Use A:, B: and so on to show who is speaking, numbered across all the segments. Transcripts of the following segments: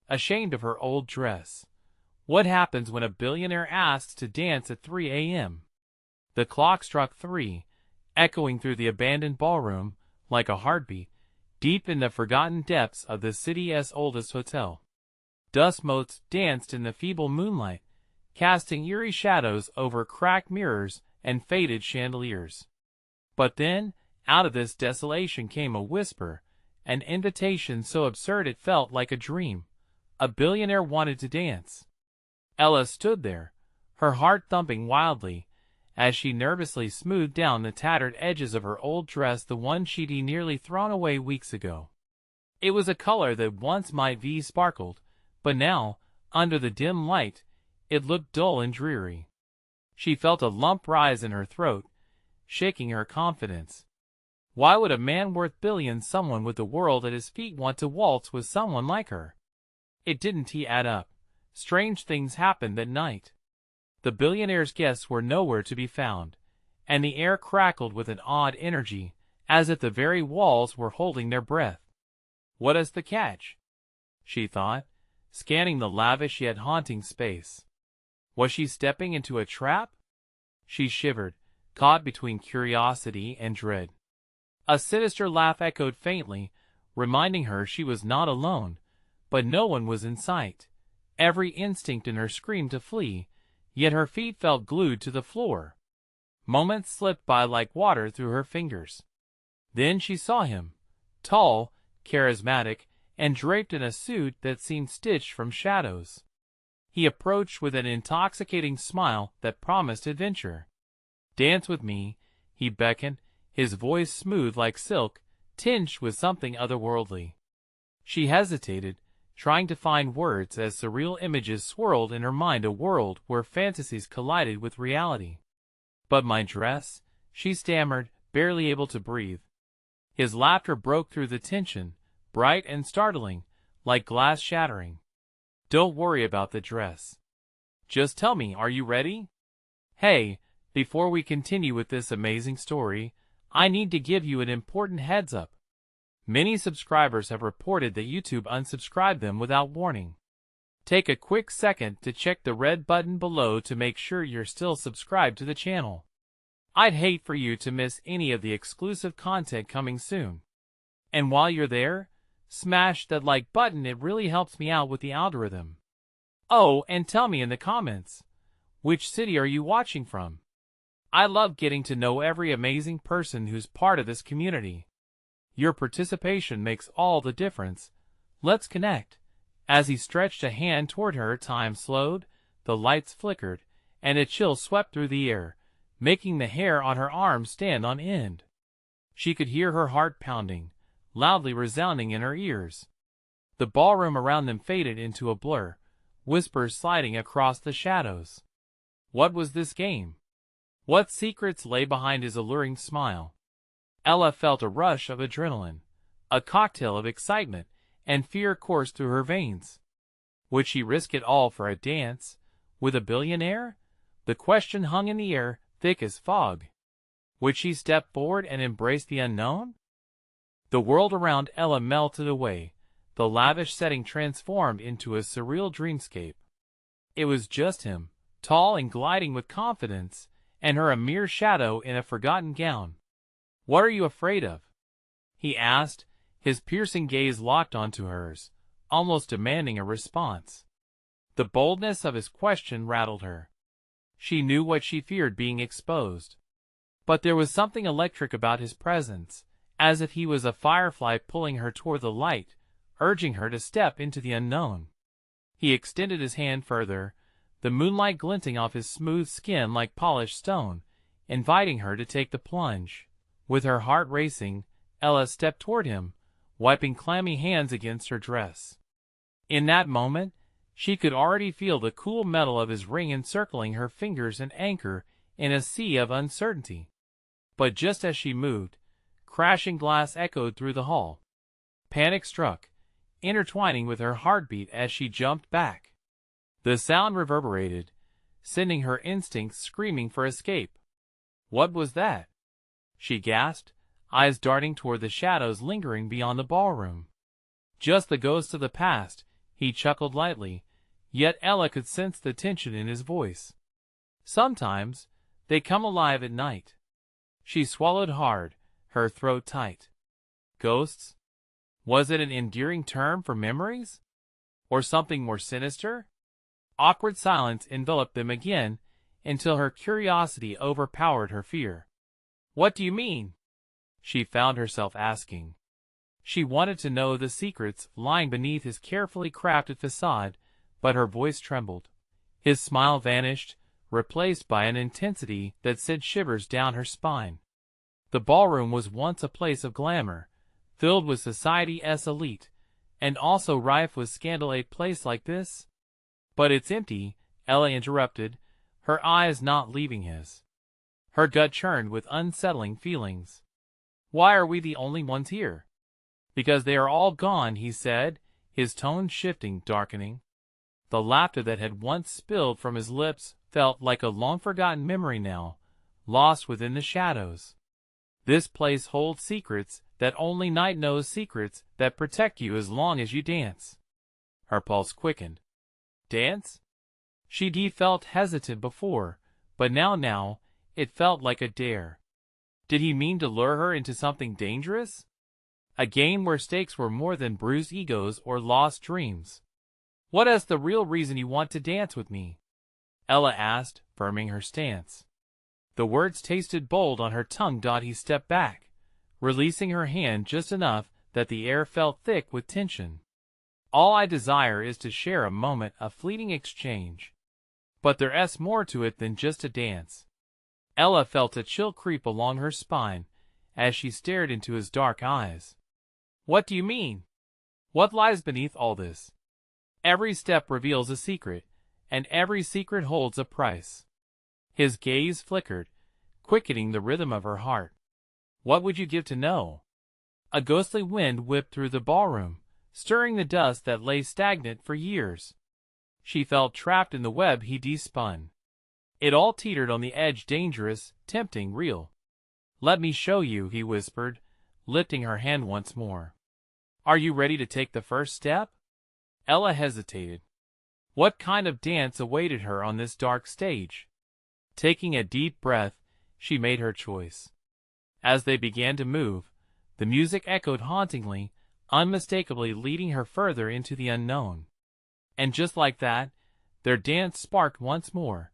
A: ashamed of her old dress. What happens when a billionaire asks to dance at 3 a.m.? The clock struck 3, echoing through the abandoned ballroom, like a heartbeat, deep in the forgotten depths of the city's oldest hotel. Dust motes danced in the feeble moonlight, casting eerie shadows over cracked mirrors and faded chandeliers. But then, out of this desolation came a whisper, an invitation so absurd it felt like a dream. A billionaire wanted to dance. Ella stood there, her heart thumping wildly, as she nervously smoothed down the tattered edges of her old dress, the one she'd nearly thrown away weeks ago. It was a color that once might be sparkled, but now, under the dim light, it looked dull and dreary. She felt a lump rise in her throat, shaking her confidence. Why would a man worth billions, someone with the world at his feet, want to waltz with someone like her? It didn't add up. Strange things happened that night. The billionaire's guests were nowhere to be found, and the air crackled with an odd energy, as if the very walls were holding their breath. What is the catch? She thought, scanning the lavish yet haunting space. Was she stepping into a trap? She shivered, caught between curiosity and dread. A sinister laugh echoed faintly, reminding her she was not alone, but no one was in sight. Every instinct in her screamed to flee, yet her feet felt glued to the floor. Moments slipped by like water through her fingers. Then she saw him, tall, charismatic, and draped in a suit that seemed stitched from shadows. He approached with an intoxicating smile that promised adventure. "Dance with me," he beckoned, his voice smooth like silk, tinged with something otherworldly. She hesitated, trying to find words as surreal images swirled in her mind, a world where fantasies collided with reality. "But my dress," she stammered, barely able to breathe. His laughter broke through the tension, bright and startling, like glass shattering. "Don't worry about the dress. Just tell me, are you ready?" "Hey, before we continue with this amazing story, I need to give you an important heads up. Many subscribers have reported that YouTube unsubscribed them without warning. Take a quick second to check the red button below to make sure you're still subscribed to the channel. I'd hate for you to miss any of the exclusive content coming soon. And while you're there, smash that like button, it really helps me out with the algorithm. Oh, and tell me in the comments, which city are you watching from? I love getting to know every amazing person who's part of this community. Your participation makes all the difference. Let's connect." As he stretched a hand toward her, time slowed, the lights flickered, and a chill swept through the air, making the hair on her arms stand on end. She could hear her heart pounding, loudly resounding in her ears. The ballroom around them faded into a blur, whispers sliding across the shadows. What was this game? What secrets lay behind his alluring smile? Ella felt a rush of adrenaline, a cocktail of excitement and fear coursed through her veins. Would she risk it all for a dance with a billionaire? The question hung in the air, thick as fog. Would she step forward and embrace the unknown? The world around Ella melted away, the lavish setting transformed into a surreal dreamscape. It was just him, tall and gliding with confidence, and her a mere shadow in a forgotten gown. "What are you afraid of?" he asked, his piercing gaze locked onto hers, almost demanding a response. The boldness of his question rattled her. She knew what she feared, being exposed. But there was something electric about his presence, as if he was a firefly pulling her toward the light, urging her to step into the unknown. He extended his hand further, the moonlight glinting off his smooth skin like polished stone, inviting her to take the plunge. With her heart racing, Ella stepped toward him, wiping clammy hands against her dress. In that moment, she could already feel the cool metal of his ring encircling her fingers, an anchor in a sea of uncertainty. But just as she moved, crashing glass echoed through the hall. Panic struck, intertwining with her heartbeat as she jumped back. The sound reverberated, sending her instincts screaming for escape. What was that? She gasped, eyes darting toward the shadows lingering beyond the ballroom. Just the ghosts of the past, He chuckled lightly, yet Ella could sense the tension in his voice. Sometimes, they come alive at night. She swallowed hard, her throat tight. Ghosts? Was it an endearing term for memories? Or something more sinister? Awkward silence enveloped them again, until her curiosity overpowered her fear. What do you mean? She found herself asking. She wanted to know the secrets lying beneath his carefully crafted facade, but her voice trembled. His smile vanished, replaced by an intensity that sent shivers down her spine. The ballroom was once a place of glamour, filled with society's elite, and also rife with scandal. A place like this? But it's empty, Ella interrupted, her eyes not leaving his. Her gut churned with unsettling feelings. Why are we the only ones here? Because they are all gone, he said, his tone shifting, darkening. The laughter that had once spilled from his lips felt like a long-forgotten memory now, lost within the shadows. This place holds secrets that only night knows, secrets that protect you as long as you dance. Her pulse quickened. Dance? She felt hesitant before, but now, it felt like a dare. Did he mean to lure her into something dangerous? A game where stakes were more than bruised egos or lost dreams. What is the real reason you want to dance with me? Ella asked, firming her stance. The words tasted bold on her tongue. He stepped back, releasing her hand just enough that the air felt thick with tension. All I desire is to share a moment, a fleeting exchange. But there's more to it than just a dance. Ella felt a chill creep along her spine as she stared into his dark eyes. What do you mean? What lies beneath all this? Every step reveals a secret, and every secret holds a price. His gaze flickered, quickening the rhythm of her heart. What would you give to know? A ghostly wind whipped through the ballroom, stirring the dust that lay stagnant for years. She felt trapped in the web he spun. It all teetered on the edge, dangerous, tempting, real. Let me show you, he whispered, lifting her hand once more. Are you ready to take the first step? Ella hesitated. What kind of dance awaited her on this dark stage? Taking a deep breath, she made her choice. As they began to move, the music echoed hauntingly, unmistakably leading her further into the unknown. And just like that, their dance sparked once more,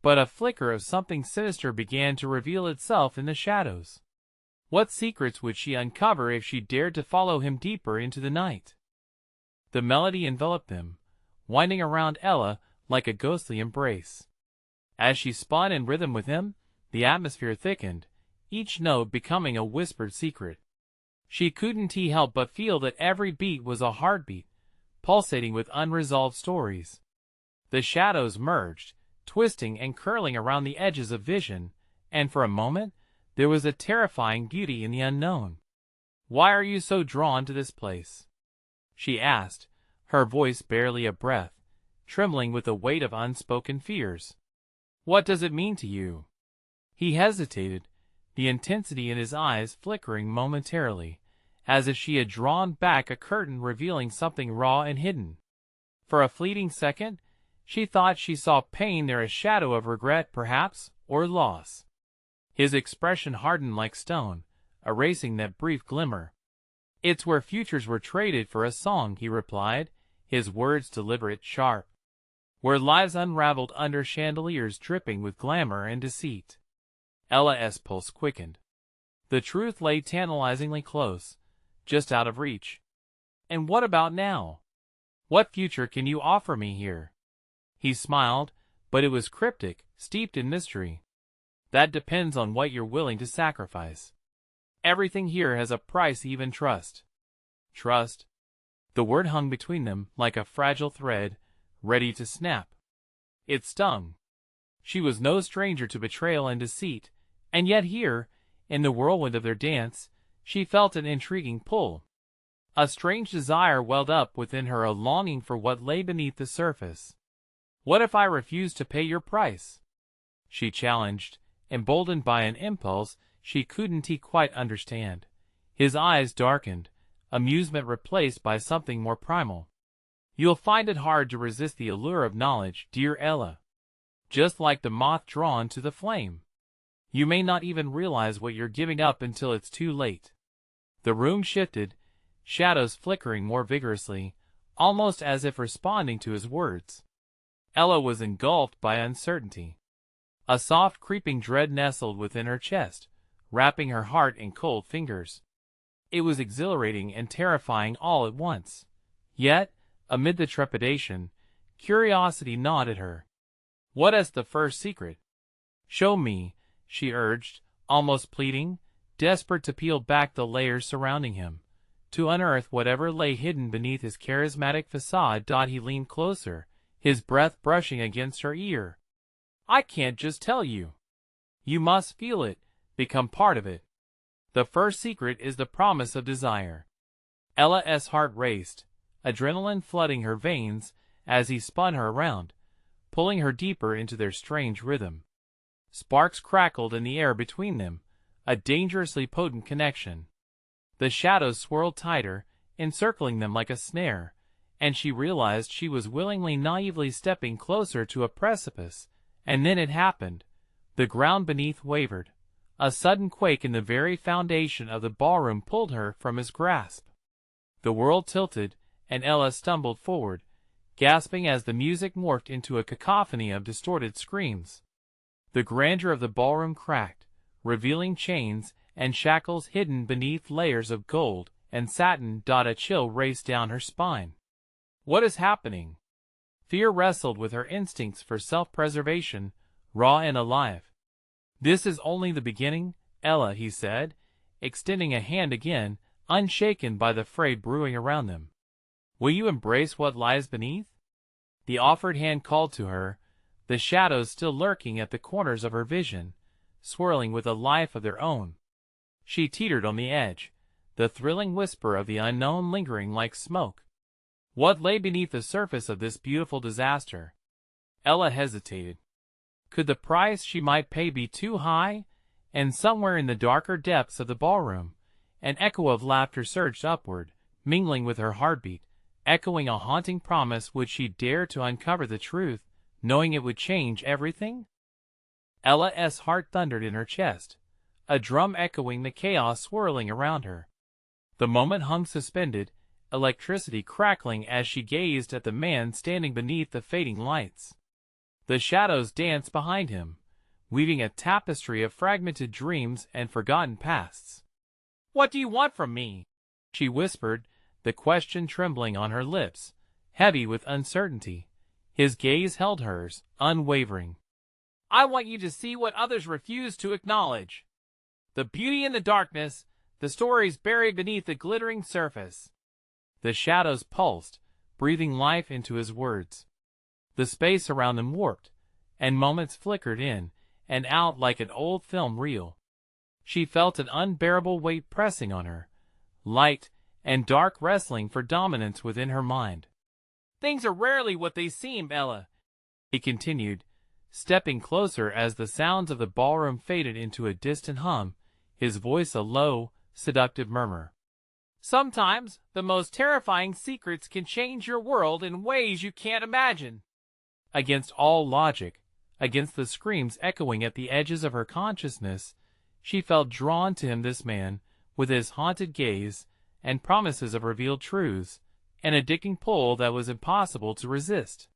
A: but a flicker of something sinister began to reveal itself in the shadows. What secrets would she uncover if she dared to follow him deeper into the night? The melody enveloped them, winding around Ella like a ghostly embrace. As she spun in rhythm with him, the atmosphere thickened, each note becoming a whispered secret. She couldn't help but feel that every beat was a heartbeat, pulsating with unresolved stories. The shadows merged, twisting and curling around the edges of vision, and for a moment, there was a terrifying beauty in the unknown. Why are you so drawn to this place? She asked, her voice barely a breath, trembling with the weight of unspoken fears. What does it mean to you? He hesitated, the intensity in his eyes flickering momentarily, as if she had drawn back a curtain revealing something raw and hidden. For a fleeting second, she thought she saw pain there, a shadow of regret perhaps, or loss. His expression hardened like stone, erasing that brief glimmer. It's where futures were traded for a song, he replied, his words deliberate, sharp. Where lives unraveled under chandeliers dripping with glamour and deceit. Ella's pulse quickened. The truth lay tantalizingly close, just out of reach. And what about now? What future can you offer me here? He smiled, but it was cryptic, steeped in mystery. That depends on what you're willing to sacrifice. Everything here has a price, even trust. Trust? The word hung between them like a fragile thread, ready to snap. It stung. She was no stranger to betrayal and deceit, and yet here, in the whirlwind of their dance, she felt an intriguing pull. A strange desire welled up within her, a longing for what lay beneath the surface. What if I refuse to pay your price? She challenged, emboldened by an impulse she couldn't quite understand. His eyes darkened, amusement replaced by something more primal. You'll find it hard to resist the allure of knowledge, dear Ella. Just like the moth drawn to the flame. You may not even realize what you're giving up until it's too late. The room shifted, shadows flickering more vigorously, almost as if responding to his words. Ella was engulfed by uncertainty. A soft creeping dread nestled within her chest, wrapping her heart in cold fingers. It was exhilarating and terrifying all at once. Yet, amid the trepidation, curiosity gnawed at her. What is the first secret? Show me, she urged, almost pleading, desperate to peel back the layers surrounding him, to unearth whatever lay hidden beneath his charismatic facade. He leaned closer, his breath brushing against her ear. I can't just tell you. You must feel it, become part of it. The first secret is the promise of desire. Ella's heart raced, adrenaline flooding her veins as he spun her around, pulling her deeper into their strange rhythm. Sparks crackled in the air between them, a dangerously potent connection. The shadows swirled tighter, encircling them like a snare, and she realized she was willingly naively stepping closer to a precipice. And then it happened. The ground beneath wavered. A sudden quake in the very foundation of the ballroom pulled her from his grasp. The world tilted, and Ella stumbled forward, gasping as the music morphed into a cacophony of distorted screams. The grandeur of the ballroom cracked, revealing chains and shackles hidden beneath layers of gold and satin. A chill raced down her spine. What is happening? Fear wrestled with her instincts for self-preservation, raw and alive. This is only the beginning, Ella, he said, extending a hand again, unshaken by the fray brewing around them. Will you embrace what lies beneath? The offered hand called to her, the shadows still lurking at the corners of her vision, swirling with a life of their own. She teetered on the edge, the thrilling whisper of the unknown lingering like smoke. What lay beneath the surface of this beautiful disaster? Ella hesitated. Could the price she might pay be too high? And somewhere in the darker depths of the ballroom, an echo of laughter surged upward, mingling with her heartbeat, echoing a haunting promise. Would she dare to uncover the truth, knowing it would change everything? Ella's heart thundered in her chest, a drum echoing the chaos swirling around her. The moment hung suspended, electricity crackling as she gazed at the man standing beneath the fading lights. The shadows danced behind him, weaving a tapestry of fragmented dreams and forgotten pasts. "What do you want from me?" she whispered, the question trembling on her lips, heavy with uncertainty. His gaze held hers, unwavering. "I want you to see what others refuse to acknowledge. The beauty in the darkness, the stories buried beneath the glittering surface." The shadows pulsed, breathing life into his words. The space around them warped, and moments flickered in and out like an old film reel. She felt an unbearable weight pressing on her, light and dark wrestling for dominance within her mind. "Things are rarely what they seem, Ella," he continued, stepping closer as the sounds of the ballroom faded into a distant hum, his voice a low, seductive murmur. "Sometimes the most terrifying secrets can change your world in ways you can't imagine." Against all logic, against the screams echoing at the edges of her consciousness, she felt drawn to him, this man, with his haunted gaze and promises of revealed truths, an addicting pull that was impossible to resist.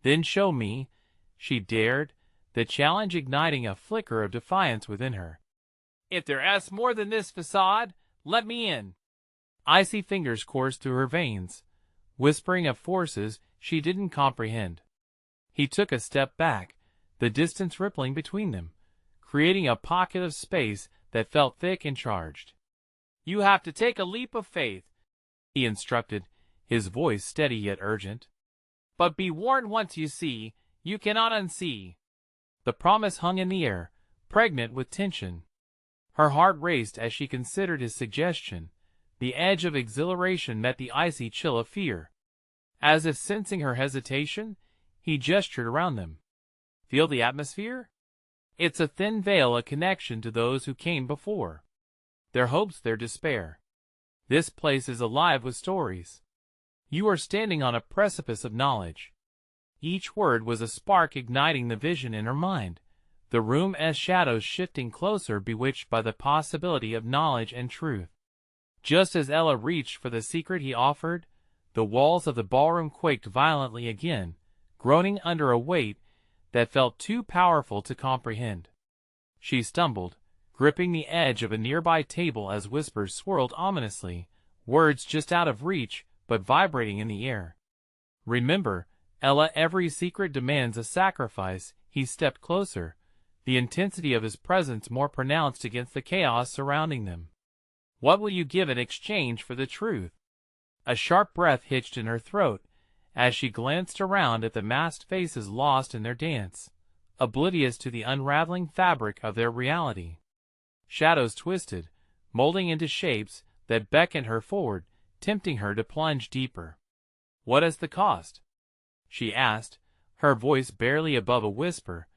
A: "Then show me," she dared, the challenge igniting a flicker of defiance within her. "If there's more than this facade, let me in." Icy fingers coursed through her veins, whispering of forces she didn't comprehend. He took a step back, the distance rippling between them, creating a pocket of space that felt thick and charged. "You have to take a leap of faith," he instructed, his voice steady yet urgent. "But be warned, once you see, you cannot unsee." The promise hung in the air, pregnant with tension. Her heart raced as she considered his suggestion. The edge of exhilaration met the icy chill of fear. As if sensing her hesitation, he gestured around them. "Feel the atmosphere? It's a thin veil, a connection to those who came before. Their hopes, their despair. This place is alive with stories. You are standing on a precipice of knowledge. Each word was a spark igniting the vision in her mind, the room as shadows shifting closer, bewitched by the possibility of knowledge and truth. Just as Ella reached for the secret he offered, the walls of the ballroom quaked violently again, groaning under a weight that felt too powerful to comprehend. She stumbled, gripping the edge of a nearby table as whispers swirled ominously, words just out of reach but vibrating in the air. "Remember, Ella, every secret demands a sacrifice." He stepped closer, the intensity of his presence more pronounced against the chaos surrounding them. "What will you give in exchange for the truth?" A sharp breath hitched in her throat as she glanced around at the masked faces lost in their dance, oblivious to the unraveling fabric of their reality. Shadows twisted, molding into shapes that beckoned her forward, tempting her to plunge deeper. "What is the cost?" she asked, her voice barely above a whisper,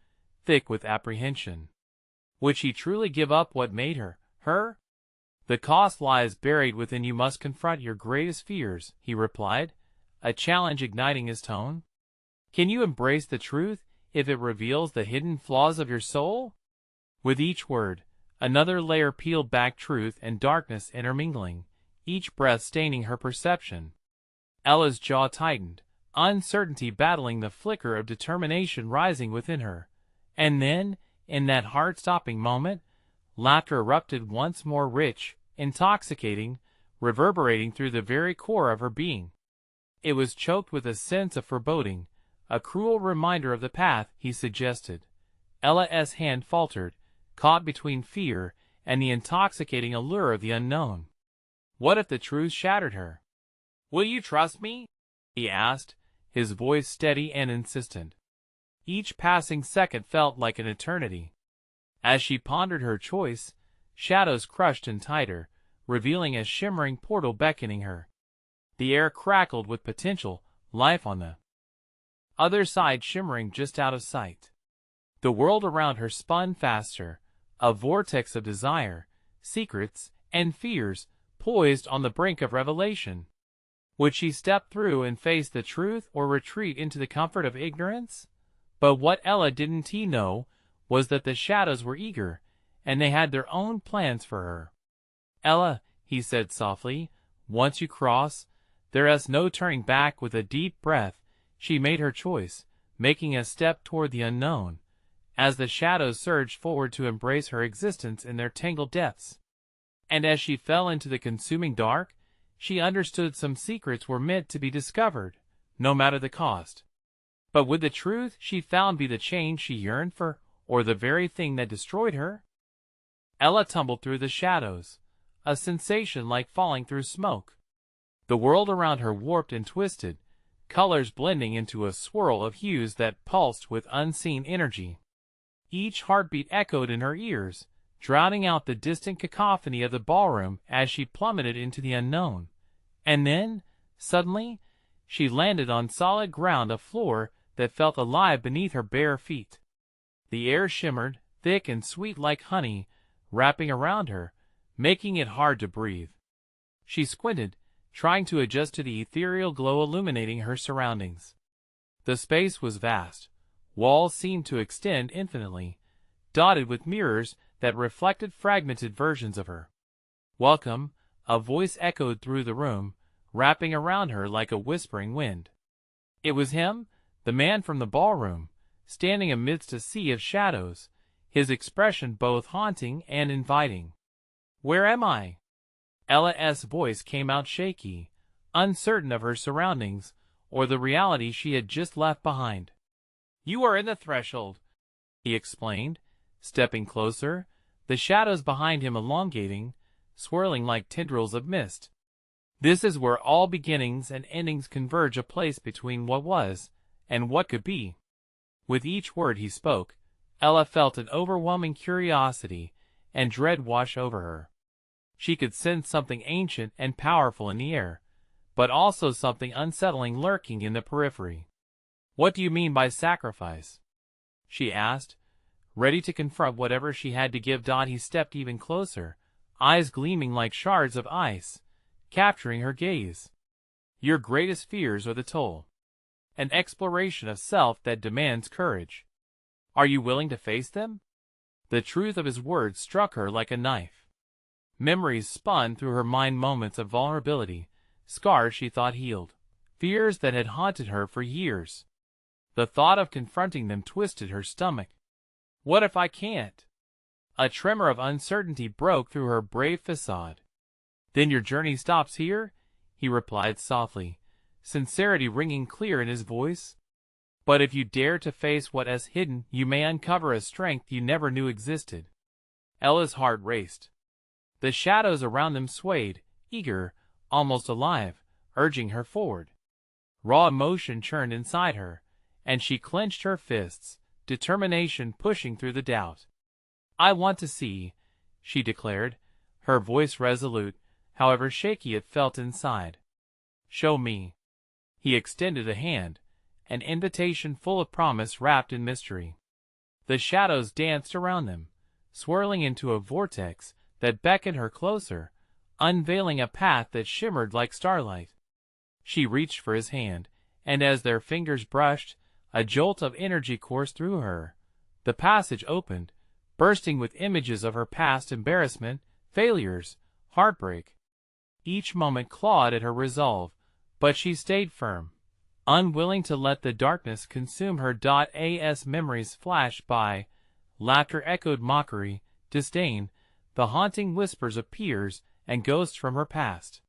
A: thick with apprehension. Would she truly give up what made her, her? "The cost lies buried within. You must confront your greatest fears," he replied, a challenge igniting his tone. "Can you embrace the truth if it reveals the hidden flaws of your soul?" With each word, another layer peeled back, truth and darkness intermingling, each breath staining her perception. Ella's jaw tightened, uncertainty battling the flicker of determination rising within her. And then, in that heart-stopping moment, laughter erupted once more, rich, intoxicating, reverberating through the very core of her being. It was choked with a sense of foreboding, a cruel reminder of the path he suggested. Ella's hand faltered, caught between fear and the intoxicating allure of the unknown. What if the truth shattered her? "Will you trust me?" he asked, his voice steady and insistent. Each passing second felt like an eternity. As she pondered her choice, shadows crushed in tighter, revealing a shimmering portal beckoning her. The air crackled with potential life on the other side, shimmering just out of sight. The world around her spun faster, a vortex of desire, secrets, and fears, poised on the brink of revelation. Would she step through and face the truth, or retreat into the comfort of ignorance? But what Ella didn't know was that the shadows were eager, and they had their own plans for her. "Ella," he said softly, "once you cross, there is no turning back." With a deep breath, she made her choice, making a step toward the unknown, as the shadows surged forward to embrace her existence in their tangled depths. And as she fell into the consuming dark, she understood some secrets were meant to be discovered, no matter the cost. But would the truth she found be the change she yearned for, or the very thing that destroyed her? Ella tumbled through the shadows, a sensation like falling through smoke. The world around her warped and twisted, colors blending into a swirl of hues that pulsed with unseen energy. Each heartbeat echoed in her ears, drowning out the distant cacophony of the ballroom as she plummeted into the unknown. And then, suddenly, she landed on solid ground, a floor that felt alive beneath her bare feet. The air shimmered, thick and sweet like honey, wrapping around her, making it hard to breathe. She squinted, trying to adjust to the ethereal glow illuminating her surroundings. The space was vast. Walls seemed to extend infinitely, dotted with mirrors that reflected fragmented versions of her. "Welcome," a voice echoed through the room, wrapping around her like a whispering wind. It was him, the man from the ballroom, standing amidst a sea of shadows, his expression both haunting and inviting. "Where am I?" Ella's voice came out shaky, uncertain of her surroundings or the reality she had just left behind. "You are in the threshold," he explained, stepping closer, the shadows behind him elongating, swirling like tendrils of mist. "This is where all beginnings and endings converge, a place between what was and what could be." With each word he spoke, Ella felt an overwhelming curiosity and dread wash over her. She could sense something ancient and powerful in the air, but also something unsettling lurking in the periphery. "What do you mean by sacrifice?" she asked, ready to confront whatever she had to give. He stepped even closer, eyes gleaming like shards of ice, capturing her gaze. Your greatest fears are the toll. An exploration of self that demands courage. Are you willing to face them? The truth of his words struck her like a knife. Memories spun through her mind, moments of vulnerability, scars she thought healed, fears that had haunted her for years. The thought of confronting them twisted her stomach. What if I can't? A tremor of uncertainty broke through her brave facade. Then your journey stops here? He replied softly, sincerity ringing clear in his voice. But if you dare to face what is hidden, you may uncover a strength you never knew existed. Ella's heart raced. The shadows around them swayed, eager, almost alive, urging her forward. Raw emotion churned inside her, and she clenched her fists, determination pushing through the doubt. I want to see, she declared, her voice resolute, however shaky it felt inside. Show me. He extended a hand, an invitation full of promise wrapped in mystery. The shadows danced around them, swirling into a vortex that beckoned her closer, unveiling a path that shimmered like starlight. She reached for his hand, and as their fingers brushed, a jolt of energy coursed through her. The passage opened, bursting with images of her past embarrassment, failures, heartbreak. Each moment clawed at her resolve, but she stayed firm, unwilling to let the darkness consume her. As memories flashed by, laughter echoed mockery, disdain, the haunting whispers of peers and ghosts from her past.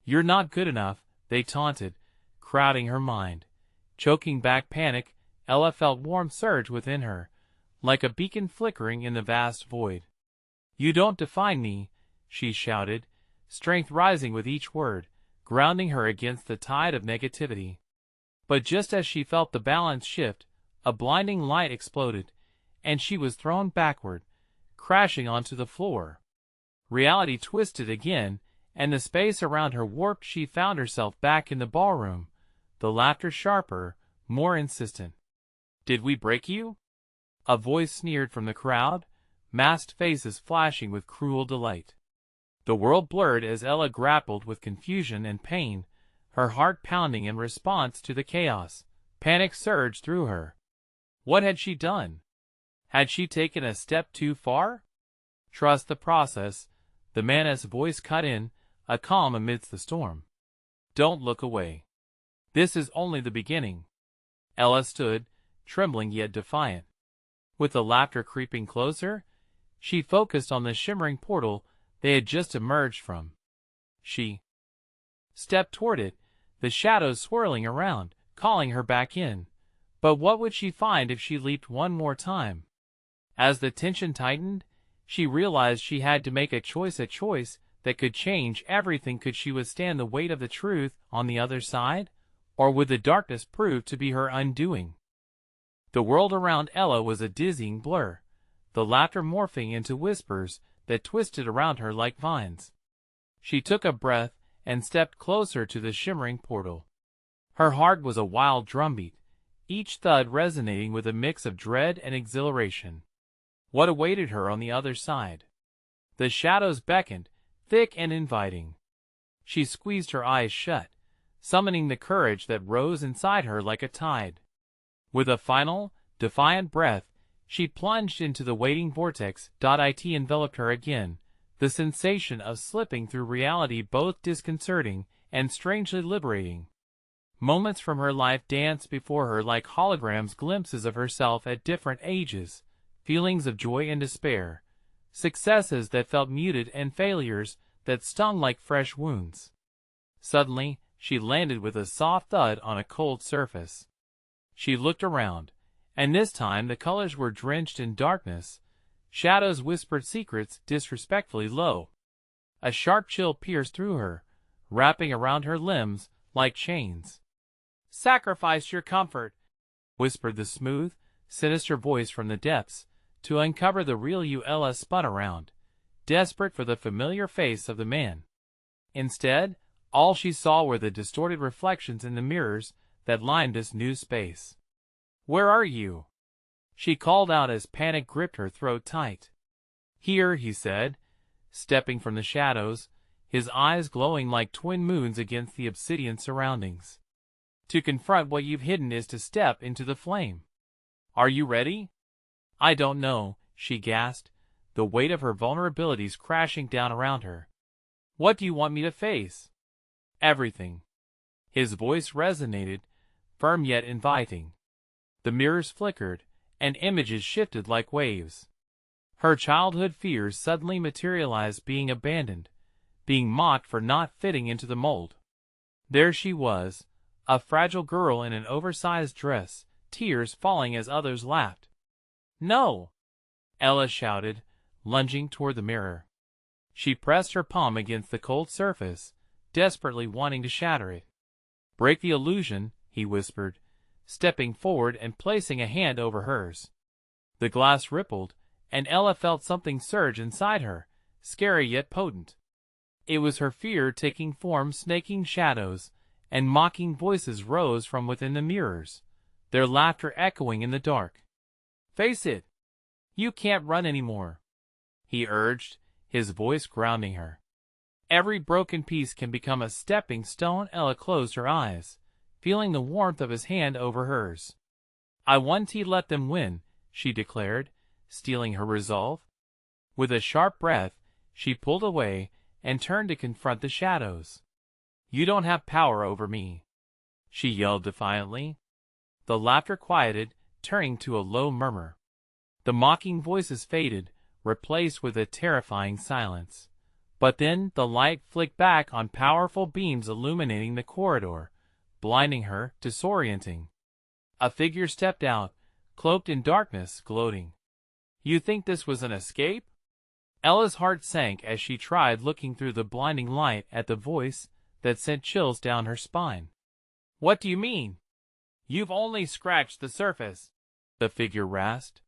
A: You're not good enough, they taunted, crowding her mind. Choking back panic, Ella felt warmth surge within her, like a beacon flickering in the vast void. You don't define me, she shouted, strength rising with each word, grounding her against the tide of negativity. But just as she felt the balance shift, a blinding light exploded, and she was thrown backward, crashing onto the floor. Reality twisted again, and the space around her warped. She found herself back in the ballroom, the laughter sharper, more insistent. Did we break you? A voice sneered from the crowd, masked faces flashing with cruel delight. The world blurred as Ella grappled with confusion and pain, her heart pounding in response to the chaos. Panic surged through her. What had she done? Had she taken a step too far? Trust the process, the man's voice cut in, a calm amidst the storm. Don't look away. This is only the beginning. Ella stood, trembling yet defiant. With the laughter creeping closer, she focused on the shimmering portal they had just emerged from. She stepped toward it, the shadows swirling around, calling her back in. But what would she find if she leaped one more time? As the tension tightened, she realized she had to make a choice that could change everything. Could she withstand the weight of the truth on the other side, or would the darkness prove to be her undoing? The world around Ella was a dizzying blur, the laughter morphing into whispers that twisted around her like vines. She took a breath and stepped closer to the shimmering portal. Her heart was a wild drumbeat, each thud resonating with a mix of dread and exhilaration. What awaited her on the other side? The shadows beckoned, thick and inviting. She squeezed her eyes shut, summoning the courage that rose inside her like a tide. With a final, defiant breath, she plunged into the waiting vortex. It enveloped her again, the sensation of slipping through reality both disconcerting and strangely liberating. Moments from her life danced before her like holograms, glimpses of herself at different ages, feelings of joy and despair, successes that felt muted and failures that stung like fresh wounds. Suddenly, she landed with a soft thud on a cold surface. She looked around, and this time the colors were drenched in darkness. Shadows whispered secrets disrespectfully low. A sharp chill pierced through her, wrapping around her limbs like chains. "Sacrifice your comfort," whispered the smooth, sinister voice from the depths, to uncover the real you. Ella spun around, desperate for the familiar face of the man. Instead, all she saw were the distorted reflections in the mirrors that lined this new space. "Where are you?" she called out as panic gripped her throat tight. "Here," he said, stepping from the shadows, his eyes glowing like twin moons against the obsidian surroundings. To confront what you've hidden is to step into the flame. Are you ready? I don't know, she gasped, the weight of her vulnerabilities crashing down around her. What do you want me to face? Everything. His voice resonated, firm yet inviting. The mirrors flickered, and images shifted like waves. Her childhood fears suddenly materialized, being abandoned, being mocked for not fitting into the mold. There she was, a fragile girl in an oversized dress, tears falling as others laughed. No! Ella shouted, lunging toward the mirror. She pressed her palm against the cold surface, desperately wanting to shatter it. Break the illusion, he whispered, stepping forward and placing a hand over hers. The glass rippled, and Ella felt something surge inside her, scary yet potent. It was her fear taking form. Snaking shadows and mocking voices rose from within the mirrors, their laughter echoing in the dark. Face it! You can't run anymore, he urged, his voice grounding her. Every broken piece can become a stepping stone. Ella closed her eyes, feeling the warmth of his hand over hers. I won't let them win, she declared, steeling her resolve. With a sharp breath, she pulled away and turned to confront the shadows. You don't have power over me, she yelled defiantly. The laughter quieted, turning to a low murmur. The mocking voices faded, replaced with a terrifying silence. But then the light flicked back on powerful beams illuminating the corridor, blinding her, disorienting. A figure stepped out, cloaked in darkness, gloating. You think this was an escape? Ella's heart sank as she tried looking through the blinding light at the voice that sent chills down her spine. What do you mean? You've only scratched the surface, the figure rasped.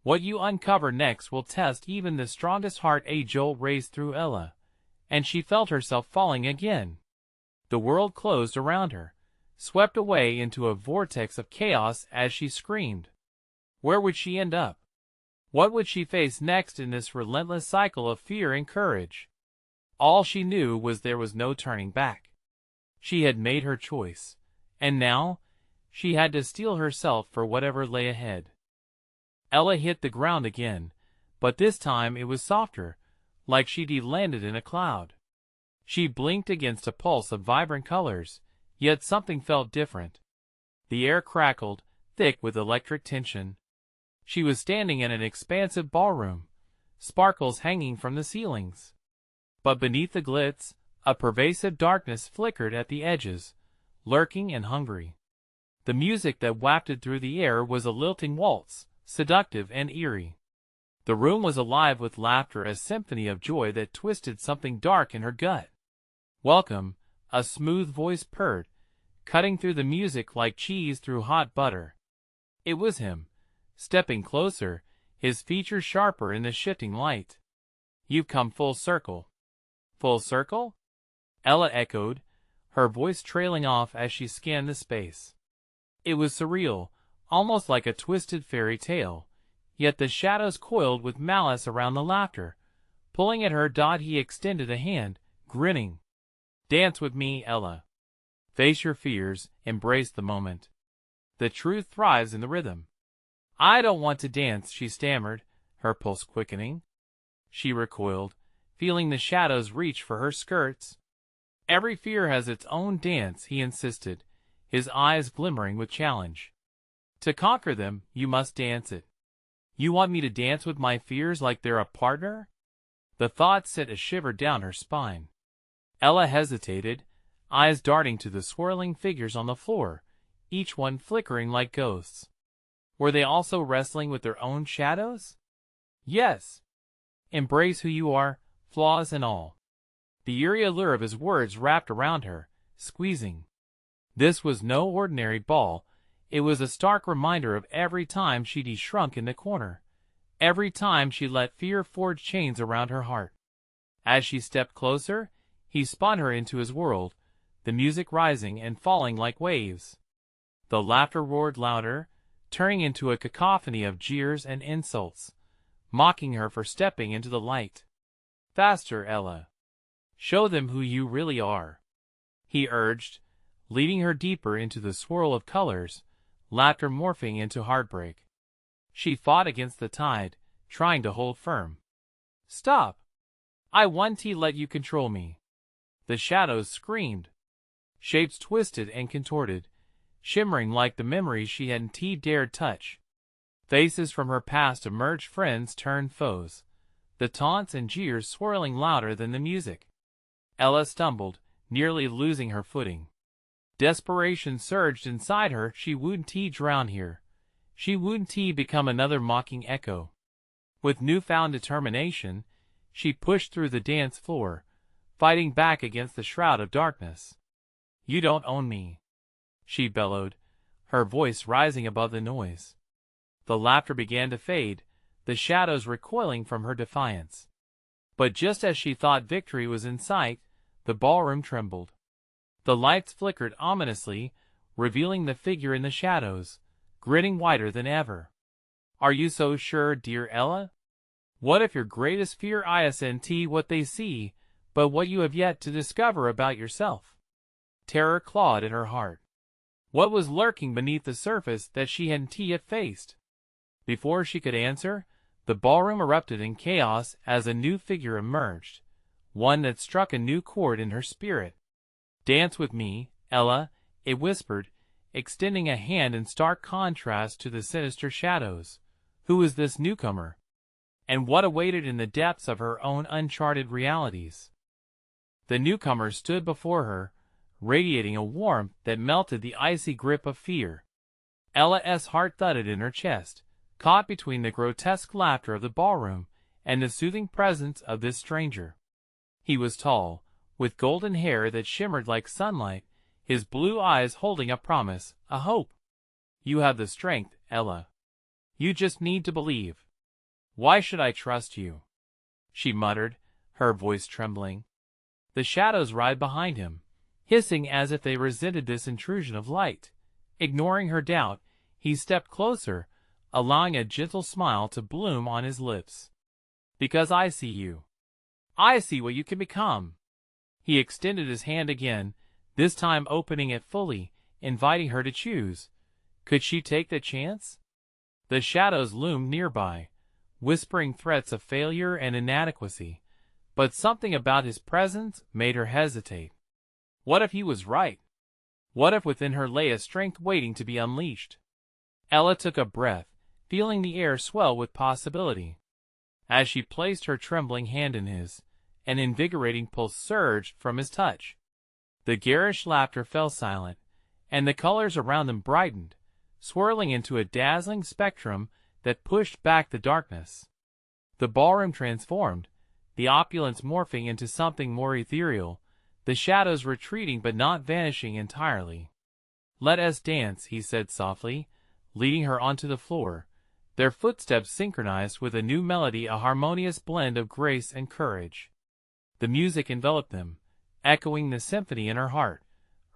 A: What you uncover next will test even the strongest heart. A jolt raced through Ella, and she felt herself falling again. The world closed around her, swept away into a vortex of chaos as she screamed. Where would she end up? What would she face next in this relentless cycle of fear and courage? All she knew was there was no turning back. She had made her choice, and now she had to steel herself for whatever lay ahead. Ella hit the ground again, but this time it was softer, like she'd landed in a cloud. She blinked against a pulse of vibrant colors, yet something felt different. The air crackled, thick with electric tension. She was standing in an expansive ballroom, sparkles hanging from the ceilings. But beneath the glitz, a pervasive darkness flickered at the edges, lurking and hungry. The music that wafted through the air was a lilting waltz, seductive and eerie. The room was alive with laughter, a symphony of joy that twisted something dark in her gut. Welcome, a smooth voice purred, cutting through the music like cheese through hot butter. It was him, stepping closer, his features sharper in the shifting light. You've come full circle. Full circle? Ella echoed, her voice trailing off as she scanned the space. It was surreal, almost like a twisted fairy tale, yet the shadows coiled with malice around the laughter, pulling at her. He extended a hand, grinning. Dance with me, Ella. Face your fears, embrace the moment. The truth thrives in the rhythm. I don't want to dance, she stammered, her pulse quickening. She recoiled, feeling the shadows reach for her skirts. Every fear has its own dance, he insisted, his eyes glimmering with challenge. To conquer them, you must dance it. You want me to dance with my fears like they're a partner? The thought sent a shiver down her spine. Ella hesitated, eyes darting to the swirling figures on the floor, each one flickering like ghosts. Were they also wrestling with their own shadows? Yes. Embrace who you are, flaws and all. The eerie allure of his words wrapped around her, squeezing. This was no ordinary ball. It was a stark reminder of every time she'd shrunk in the corner, every time she let fear forge chains around her heart. As she stepped closer, he spun her into his world, the music rising and falling like waves. The laughter roared louder, turning into a cacophony of jeers and insults, mocking her for stepping into the light. Faster, Ella. Show them who you really are," he urged, leading her deeper into the swirl of colors, laughter morphing into heartbreak. She fought against the tide, trying to hold firm. "Stop! I won't let you control me," the shadows screamed. Shapes twisted and contorted, shimmering like the memories she hadn't dared touch. Faces from her past emerged, friends turned foes, the taunts and jeers swirling louder than the music. Ella stumbled, nearly losing her footing. Desperation surged inside her. She wouldn't drown here. She wouldn't become another mocking echo. With newfound determination, she pushed through the dance floor, fighting back against the shroud of darkness. "You don't own me," she bellowed, her voice rising above the noise. The laughter began to fade, the shadows recoiling from her defiance. But just as she thought victory was in sight, the ballroom trembled. The lights flickered ominously, revealing the figure in the shadows, grinning whiter than ever. "Are you so sure, dear Ella? What if your greatest fear isn't what they see, but what you have yet to discover about yourself?" Terror clawed at her heart. What was lurking beneath the surface that she hadn't yet faced? Before she could answer, the ballroom erupted in chaos as a new figure emerged, one that struck a new chord in her spirit. "Dance with me, Ella," it whispered, extending a hand in stark contrast to the sinister shadows. Who was this newcomer? And what awaited in the depths of her own uncharted realities? The newcomer stood before her, radiating a warmth that melted the icy grip of fear. Ella's heart thudded in her chest, caught between the grotesque laughter of the ballroom and the soothing presence of this stranger. He was tall, with golden hair that shimmered like sunlight, his blue eyes holding a promise, a hope. "You have the strength, Ella. You just need to believe." "Why should I trust you?" she muttered, her voice trembling. The shadows writhed behind him, hissing as if they resented this intrusion of light. Ignoring her doubt, he stepped closer, allowing a gentle smile to bloom on his lips. "Because I see you. I see what you can become." He extended his hand again, this time opening it fully, inviting her to choose. Could she take the chance? The shadows loomed nearby, whispering threats of failure and inadequacy, but something about his presence made her hesitate. What if he was right? What if within her lay a strength waiting to be unleashed? Ella took a breath, feeling the air swell with possibility. As she placed her trembling hand in his, an invigorating pulse surged from his touch. The garish laughter fell silent, and the colors around them brightened, swirling into a dazzling spectrum that pushed back the darkness. The ballroom transformed, the opulence morphing into something more ethereal, the shadows retreating but not vanishing entirely. "Let us dance," he said softly, leading her onto the floor, their footsteps synchronized with a new melody, a harmonious blend of grace and courage. The music enveloped them, echoing the symphony in her heart,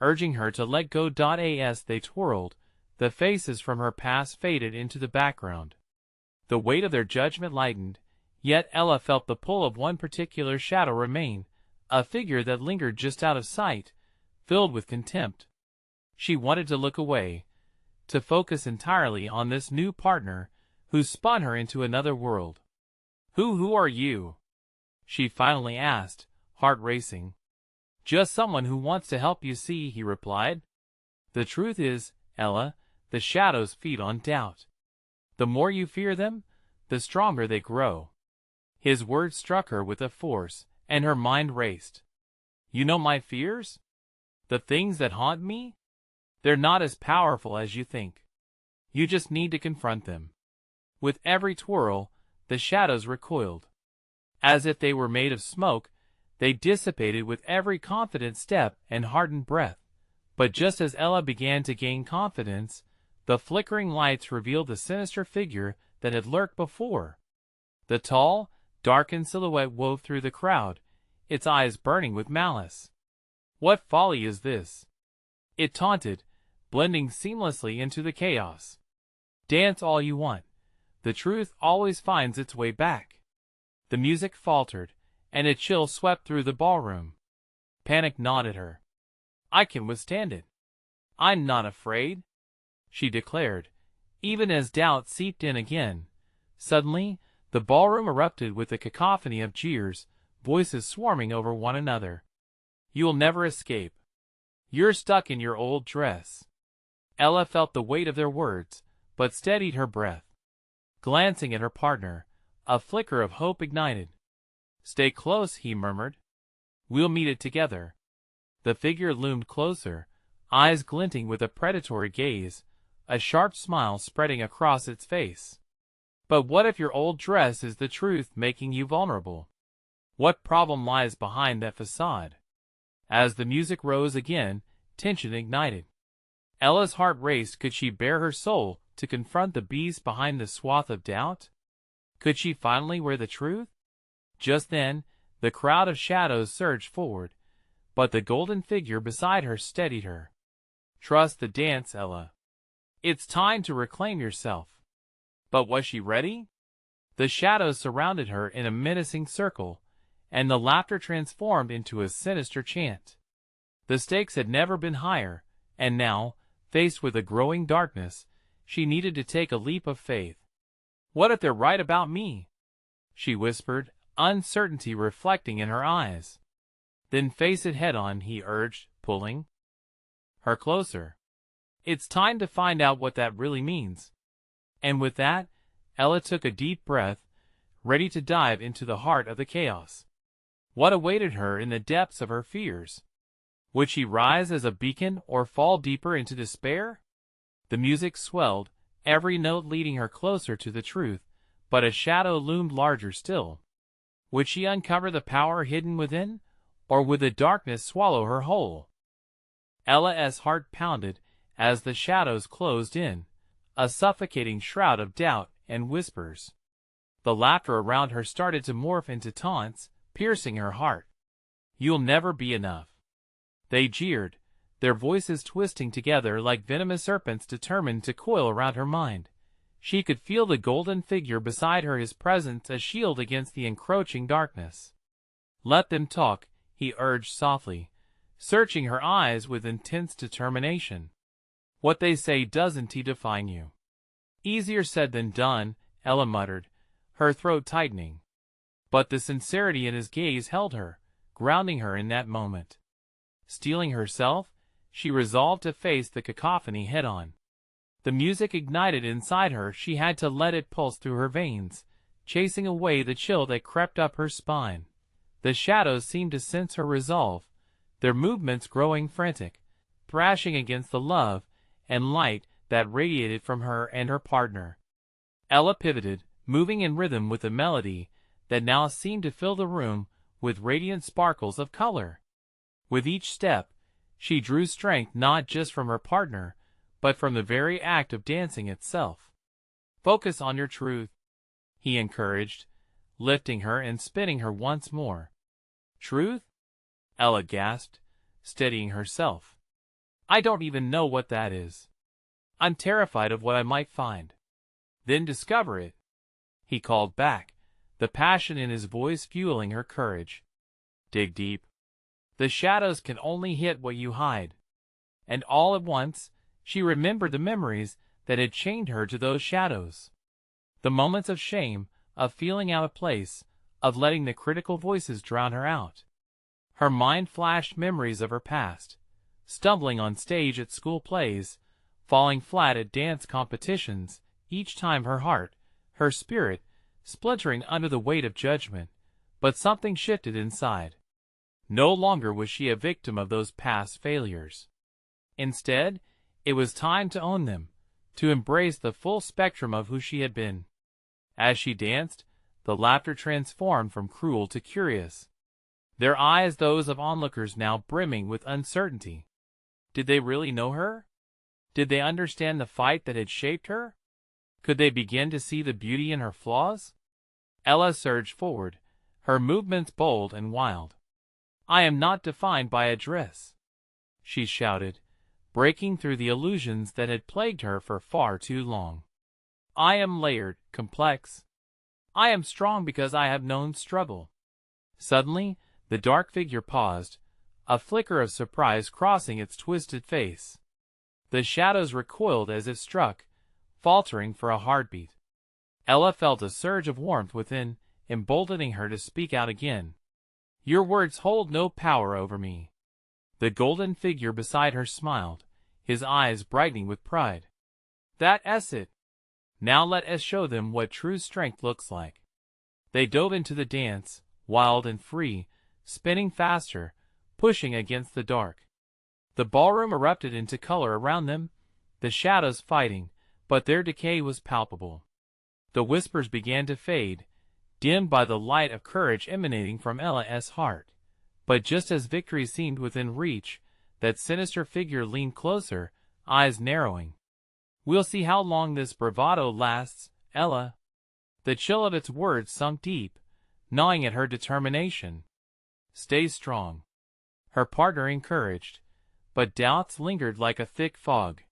A: urging her to let go. As they twirled, the faces from her past faded into the background. The weight of their judgment lightened, yet Ella felt the pull of one particular shadow remain, a figure that lingered just out of sight, filled with contempt. She wanted to look away, to focus entirely on this new partner who spun her into another world. Who are you?" she finally asked, heart racing. "Just someone who wants to help you see," he replied. "The truth is, Ella, the shadows feed on doubt. The more you fear them, the stronger they grow." His words struck her with a force, and her mind raced. "You know my fears? The things that haunt me? They're not as powerful as you think. You just need to confront them." With every twirl, the shadows recoiled. As if they were made of smoke, they dissipated with every confident step and hardened breath. But just as Ella began to gain confidence, the flickering lights revealed the sinister figure that had lurked before. The tall, darkened silhouette wove through the crowd, its eyes burning with malice. "What folly is this?" it taunted, blending seamlessly into the chaos. "Dance all you want. The truth always finds its way back." The music faltered, and a chill swept through the ballroom. Panic gnawed at her. "I can withstand it. I'm not afraid," she declared, even as doubt seeped in again. Suddenly, the ballroom erupted with a cacophony of jeers, voices swarming over one another. "You'll never escape. You're stuck in your old dress." Ella felt the weight of their words, but steadied her breath. Glancing at her partner, a flicker of hope ignited. "Stay close," he murmured. "We'll meet it together." The figure loomed closer, eyes glinting with a predatory gaze, a sharp smile spreading across its face. "But what if your old dress is the truth making you vulnerable? What problem lies behind that facade?" As the music rose again, tension ignited. Ella's heart raced. Could she bare her soul to confront the beast behind the swath of doubt? Could she finally wear the truth? Just then, the crowd of shadows surged forward, but the golden figure beside her steadied her. "Trust the dance, Ella. It's time to reclaim yourself." But was she ready? The shadows surrounded her in a menacing circle, and the laughter transformed into a sinister chant. The stakes had never been higher, and now, faced with a growing darkness, she needed to take a leap of faith. "What if they're right about me?" she whispered, uncertainty reflecting in her eyes. "Then face it head-on," he urged, pulling her closer. "It's time to find out what that really means." And with that, Ella took a deep breath, ready to dive into the heart of the chaos. What awaited her in the depths of her fears? Would she rise as a beacon or fall deeper into despair? The music swelled, every note leading her closer to the truth, but a shadow loomed larger still. Would she uncover the power hidden within, or would the darkness swallow her whole? Ella's heart pounded as the shadows closed in, a suffocating shroud of doubt and whispers. The laughter around her started to morph into taunts, piercing her heart. "You'll never be enough," they jeered, their voices twisting together like venomous serpents determined to coil around her mind. She could feel the golden figure beside her, his presence a shield against the encroaching darkness. "Let them talk," he urged softly, searching her eyes with intense determination. "What they say doesn't define you." "Easier said than done," Ella muttered, her throat tightening. But the sincerity in his gaze held her, grounding her in that moment. Steeling herself, she resolved to face the cacophony head-on. The music ignited inside her. She had to let it pulse through her veins, chasing away the chill that crept up her spine. The shadows seemed to sense her resolve, their movements growing frantic, thrashing against the love and light that radiated from her and her partner. Ella pivoted, moving in rhythm with the melody that now seemed to fill the room with radiant sparkles of color. With each step, she drew strength not just from her partner, but from the very act of dancing itself. "Focus on your truth," he encouraged, lifting her and spinning her once more. "Truth?" Ella gasped, steadying herself. "I don't even know what that is. I'm terrified of what I might find." "Then discover it," he called back, the passion in his voice fueling her courage. "Dig deep. The shadows can only hit what you hide." And all at once, she remembered the memories that had chained her to those shadows. The moments of shame, of feeling out of place, of letting the critical voices drown her out. Her mind flashed memories of her past, stumbling on stage at school plays, falling flat at dance competitions, each time her heart, her spirit, splintering under the weight of judgment. But something shifted inside. No longer was she a victim of those past failures. Instead, it was time to own them, to embrace the full spectrum of who she had been. As she danced, the laughter transformed from cruel to curious, their eyes those of onlookers now brimming with uncertainty. Did they really know her? Did they understand the fight that had shaped her? Could they begin to see the beauty in her flaws? Ella surged forward, her movements bold and wild. "I am not defined by a dress," she shouted, breaking through the illusions that had plagued her for far too long. "I am layered, complex. I am strong because I have known struggle." Suddenly, the dark figure paused, a flicker of surprise crossing its twisted face. The shadows recoiled as if struck, faltering for a heartbeat. Ella felt a surge of warmth within, emboldening her to speak out again. "Your words hold no power over me." The golden figure beside her smiled, his eyes brightening with pride. "That's it. Now let us show them what true strength looks like." They dove into the dance, wild and free, spinning faster, pushing against the dark. The ballroom erupted into color around them, the shadows fighting, but their decay was palpable. The whispers began to fade, dimmed by the light of courage emanating from Ella's heart. But just as victory seemed within reach, that sinister figure leaned closer, eyes narrowing. "We'll see how long this bravado lasts, Ella." The chill of its words sunk deep, gnawing at her determination. "Stay strong," her partner encouraged, but doubts lingered like a thick fog.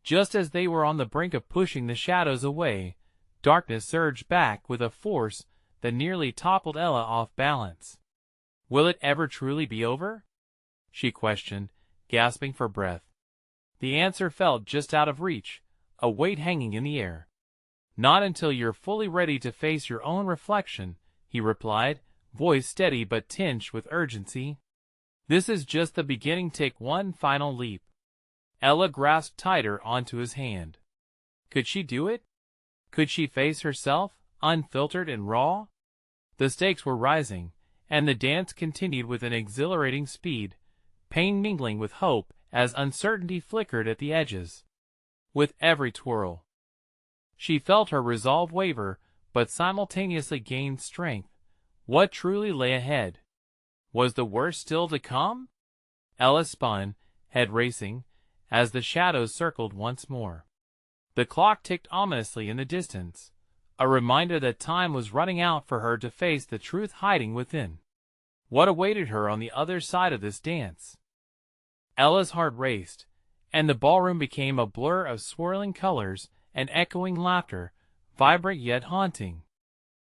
A: Just as they were on the brink of pushing the shadows away, darkness surged back with a force that nearly toppled Ella off balance. "Will it ever truly be over?" she questioned, gasping for breath. The answer felt just out of reach, a weight hanging in the air. "Not until you're fully ready to face your own reflection," he replied, voice steady but tinged with urgency. "This is just the beginning. Take one final leap." Ella grasped tighter onto his hand. Could she do it? Could she face herself, unfiltered and raw? The stakes were rising, and the dance continued with an exhilarating speed, pain mingling with hope as uncertainty flickered at the edges. With every twirl, she felt her resolve waver, but simultaneously gained strength. What truly lay ahead? Was the worst still to come? Ella spun, head racing, as the shadows circled once more. The clock ticked ominously in the distance, a reminder that time was running out for her to face the truth hiding within. What awaited her on the other side of this dance? Ella's heart raced, and the ballroom became a blur of swirling colors and echoing laughter, vibrant yet haunting.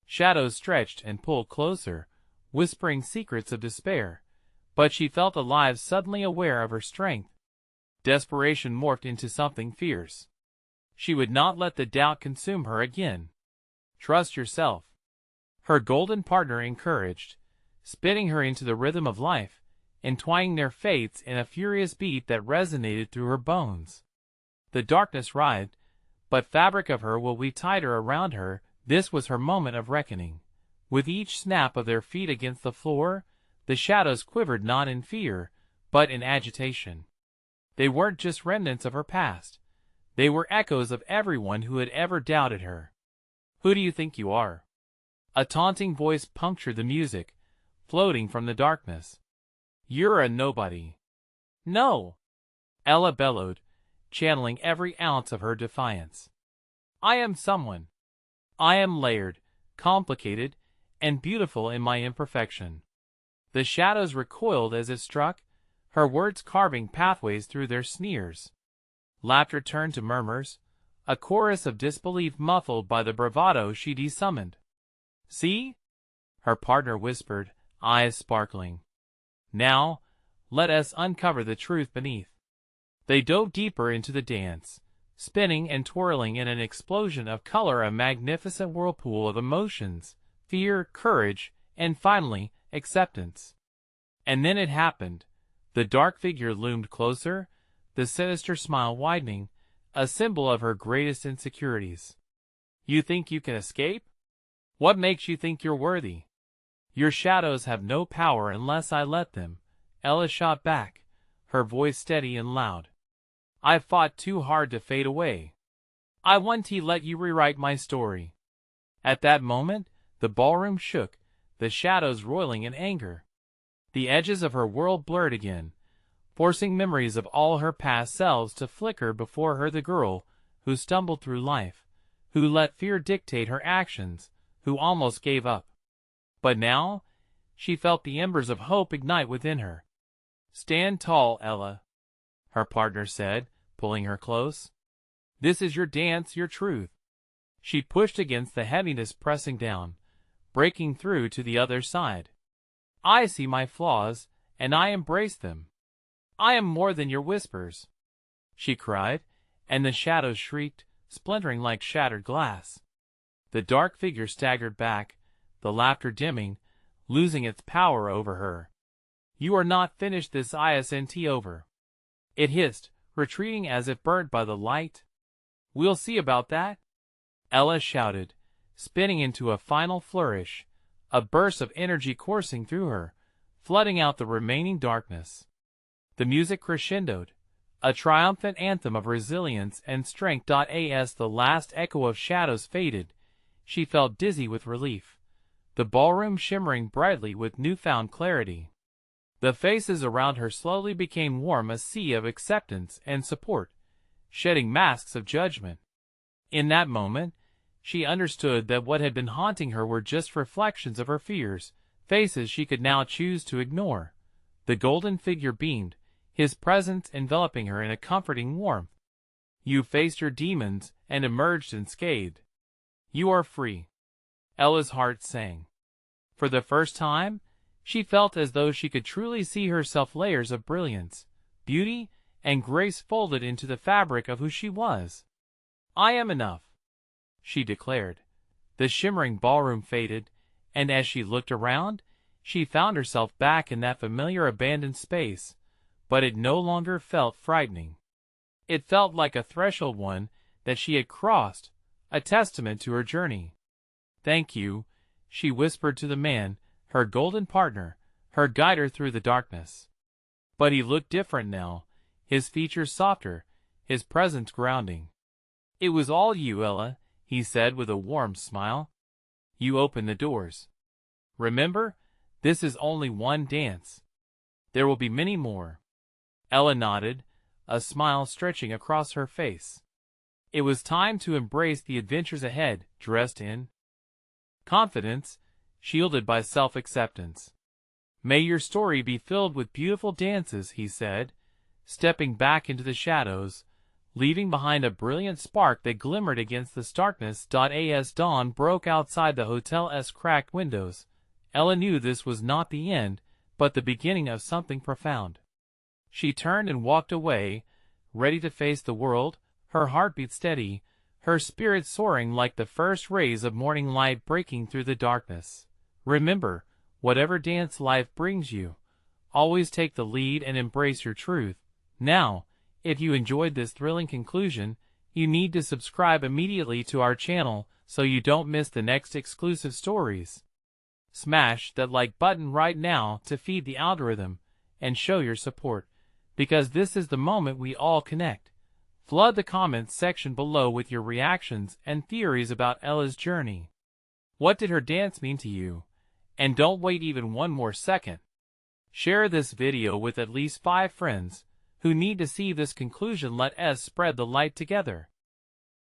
A: Shadows stretched and pulled closer, whispering secrets of despair, but she felt alive, suddenly aware of her strength. Desperation morphed into something fierce. She would not let the doubt consume her again. "Trust yourself," her golden partner encouraged, spinning her into the rhythm of life, entwining their fates in a furious beat that resonated through her bones. The darkness writhed, but fabric of her will weave tighter around her. This was her moment of reckoning. With each snap of their feet against the floor, the shadows quivered not in fear, but in agitation. They weren't just remnants of her past. They were echoes of everyone who had ever doubted her. "Who do you think you are?" A taunting voice punctured the music, floating from the darkness. "You're a nobody." "No," Ella bellowed, channeling every ounce of her defiance. "I am someone. I am layered, complicated, and beautiful in my imperfection." The shadows recoiled as it struck, her words carving pathways through their sneers. Laughter turned to murmurs, a chorus of disbelief muffled by the bravado she summoned. "See?" her partner whispered, eyes sparkling. "Now, let us uncover the truth beneath." They dove deeper into the dance, spinning and twirling in an explosion of color, a magnificent whirlpool of emotions, fear, courage, and finally, acceptance. And then it happened. The dark figure loomed closer, the sinister smile widening, a symbol of her greatest insecurities. "You think you can escape? What makes you think you're worthy?" "Your shadows have no power unless I let them," Ella shot back, her voice steady and loud. "I've fought too hard to fade away. I want to let you rewrite my story." At that moment, the ballroom shook, the shadows roiling in anger. The edges of her world blurred again, forcing memories of all her past selves to flicker before her. The girl who stumbled through life, who let fear dictate her actions, who almost gave up. But now, she felt the embers of hope ignite within her. "Stand tall, Ella," her partner said, pulling her close. "This is your dance, your truth." She pushed against the heaviness pressing down, breaking through to the other side. "I see my flaws, and I embraced them. I am more than your whispers, she cried, and the shadows shrieked, splintering like shattered glass. The dark figure staggered back, the laughter dimming, losing its power over her. You are not finished, this isn't over, it hissed, retreating as if burnt by the light. We'll see about that, Ella shouted, spinning into a final flourish, a burst of energy coursing through her, flooding out the remaining darkness. The music crescendoed, a triumphant anthem of resilience and strength. As the last echo of shadows faded, she felt dizzy with relief, the ballroom shimmering brightly with newfound clarity. The faces around her slowly became warm, a sea of acceptance and support, shedding masks of judgment. In that moment, she understood that what had been haunting her were just reflections of her fears, faces she could now choose to ignore. The golden figure beamed, his presence enveloping her in a comforting warmth. You faced your demons and emerged unscathed. You are free, Ella's heart sang. For the first time, she felt as though she could truly see herself, layers of brilliance, beauty, and grace folded into the fabric of who she was. I am enough, she declared. The shimmering ballroom faded, and as she looked around, she found herself back in that familiar abandoned space, but it no longer felt frightening. It felt like a threshold, one that she had crossed, a testament to her journey. Thank you, she whispered to the man, her golden partner, her guider through the darkness. But he looked different now, his features softer, his presence grounding. It was all you, Ella, he said with a warm smile. You opened the doors. Remember, this is only one dance. There will be many more. Ella nodded, a smile stretching across her face. It was time to embrace the adventures ahead, dressed in confidence, shielded by self-acceptance. May your story be filled with beautiful dances, he said, stepping back into the shadows, leaving behind a brilliant spark that glimmered against the starkness. As dawn broke outside the hotel's cracked windows, Ella knew this was not the end, but the beginning of something profound. She turned and walked away, ready to face the world, her heartbeat steady, her spirit soaring like the first rays of morning light breaking through the darkness. Remember, whatever dance life brings you, always take the lead and embrace your truth. Now, if you enjoyed this thrilling conclusion, you need to subscribe immediately to our channel so you don't miss the next exclusive stories. Smash that like button right now to feed the algorithm and show your support, because this is the moment we all connect. Flood the comments section below with your reactions and theories about Ella's journey. What did her dance mean to you? And don't wait even one more second. Share this video with at least 5 friends who need to see this conclusion. Let us spread the light together.